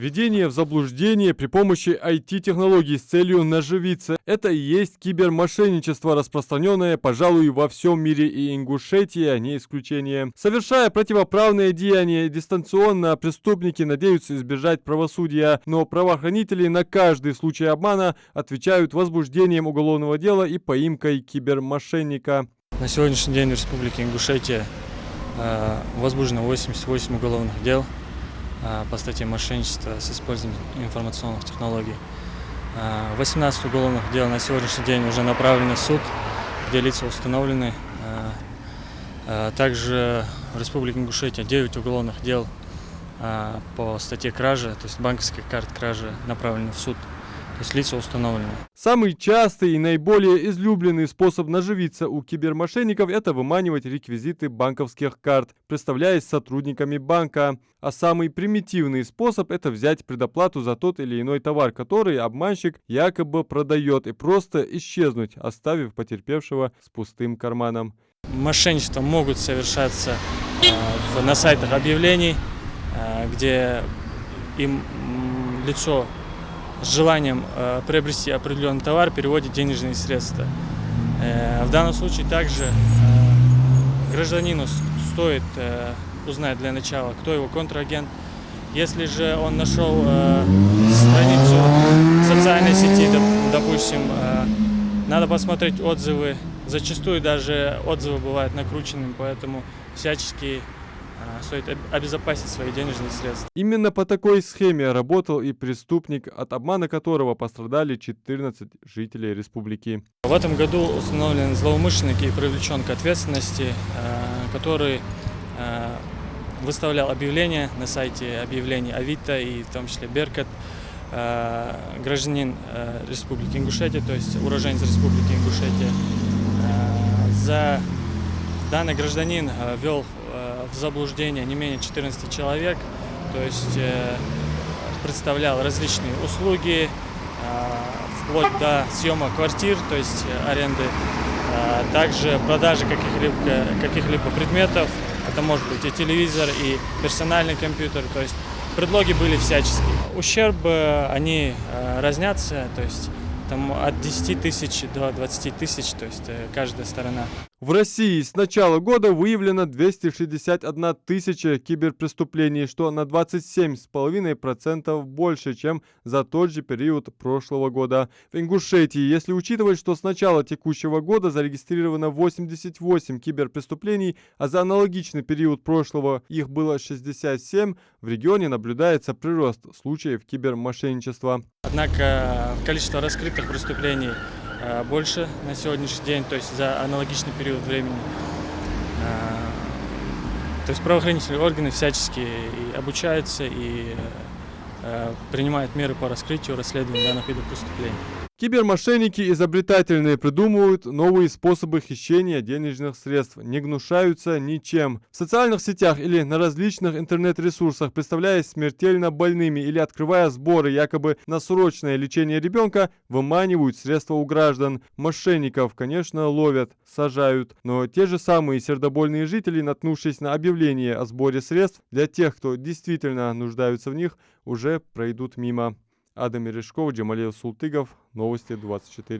Введение в заблуждение при помощи IT-технологий с целью наживиться – это и есть кибермошенничество, распространенное, пожалуй, во всем мире, и Ингушетия не исключение. Совершая противоправные деяния дистанционно, преступники надеются избежать правосудия, но правоохранители на каждый случай обмана отвечают возбуждением уголовного дела и поимкой кибермошенника. На сегодняшний день в Республике Ингушетия возбуждено 88 уголовных дел по статье мошенничества с использованием информационных технологий. 18 уголовных дел на сегодняшний день уже направлены в суд, где лица установлены. Также в Республике Ингушетия 9 уголовных дел по статье кражи, то есть банковских карт кражи, направлены в суд. То есть лица установлены. Самый частый и наиболее излюбленный способ наживиться у кибермошенников – это выманивать реквизиты банковских карт, представляясь сотрудниками банка. А самый примитивный способ – это взять предоплату за тот или иной товар, который обманщик якобы продает, и просто исчезнуть, оставив потерпевшего с пустым карманом. Мошенничества могут совершаться на сайтах объявлений, где им лицо с желанием приобрести определенный товар переводит денежные средства. В данном случае также гражданину стоит узнать для начала, кто его контрагент. Если же он нашел страницу в социальной сети, допустим, надо посмотреть отзывы. Зачастую даже отзывы бывают накрученными, поэтому всячески стоит обезопасить свои денежные средства. Именно по такой схеме работал и преступник, от обмана которого пострадали 14 жителей республики. В этом году установлен злоумышленник и привлечен к ответственности, который выставлял объявления на сайте объявлений Авито и в том числе Беркат. Гражданин Республики Ингушетия, то есть уроженец Республики Ингушетия. Данный гражданин ввел в заблуждение не менее 14 человек, то есть представлял различные услуги, вплоть до съема квартир, то есть аренды, также продажи каких-либо предметов, это может быть и телевизор, и персональный компьютер, то есть предлоги были всяческие. Ущербы, они разнятся, то есть там от 10 тысяч до 20 тысяч, то есть каждая сторона. В России с начала года выявлено 261 тысяча киберпреступлений, что на 27,5% больше, чем за тот же период прошлого года. В Ингушетии, если учитывать, что с начала текущего года зарегистрировано 88 киберпреступлений, а за аналогичный период прошлого их было 67, в регионе наблюдается прирост случаев кибермошенничества. Однако количество раскрытых преступлений больше на сегодняшний день, то есть за аналогичный период времени. То есть правоохранительные органы всячески и обучаются и принимают меры по раскрытию, расследованию данных видов преступлений. Кибермошенники изобретательные придумывают новые способы хищения денежных средств, не гнушаются ничем. В социальных сетях или на различных интернет-ресурсах, представляясь смертельно больными или открывая сборы якобы на срочное лечение ребенка, выманивают средства у граждан. Мошенников, конечно, ловят, сажают, но те же самые сердобольные жители, наткнувшись на объявление о сборе средств для тех, кто действительно нуждаются в них, уже пройдут мимо. Адам Мережков, Джамалиев Султыгов, Новости 24.